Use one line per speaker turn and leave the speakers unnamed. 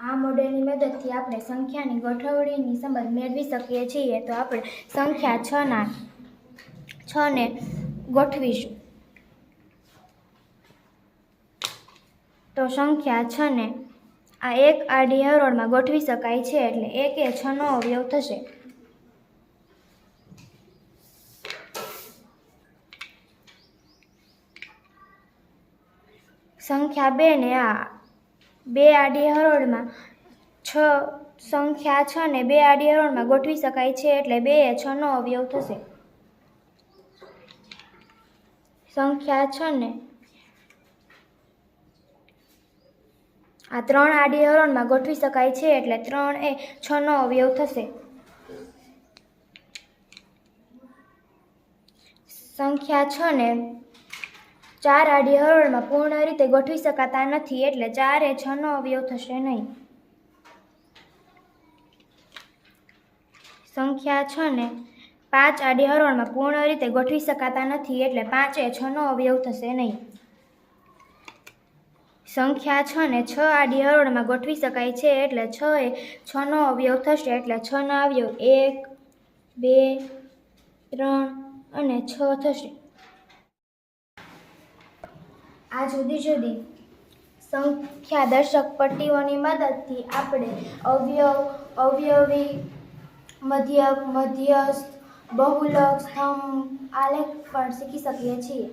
આ મોડેલની મદદથી આપણે સંખ્યાની ગોઠવણીની સમજ મેળવી શકીએ છીએ. તો આપણે સંખ્યા 6 ને ગોઠવીશું. તો સંખ્યા 6 ને આ એક આડી હરોળમાં ગોઠવી શકાય છે, એટલે 1 એ 6 નો અવયવ થશે. સંખ્યા 2 ને આ બે આડી હરોળમાં સંખ્યા 6 ને બે આડી હરોળમાં ગોઠવી શકાય છે, એટલે 2 એ 6 નો અવયવ થશે. સંખ્યા 6 ને આ 3 આડી હરોળમાં ગોઠવી શકાય છે, એટલે 3 એ 6 નો અવયવ થશે. સંખ્યા 6 ને 4 આડી હરોળમાં પૂર્ણ રીતે ગોઠવી શકાતા નથી, એટલે 4 એ 6 નો અવયવ થશે નહીં. સંખ્યા 6 ને 5 આડી હરોળમાં પૂર્ણ રીતે ગોઠવી શકાતા નથી, એટલે 5 એ 6 નો અવયવ થશે નહીં. સંખ્યા 6 ને 6 આડી હરોળમાં ગોઠવી શકાય છે, એટલે 6 એ 6 નો અવયવ થશે, એટલે 6 ના અવયવ 1, 2, 3 અને 6 થશે. આ જુદી જુદી સંખ્યા દર્શક પટ્ટીઓની મદદથી આપણે અવયવ, અવયવી, મધ્યક, મધ્યસ્થ, બહુલક, સ્તંભ, આલેખ પણ શીખી શકીએ છીએ.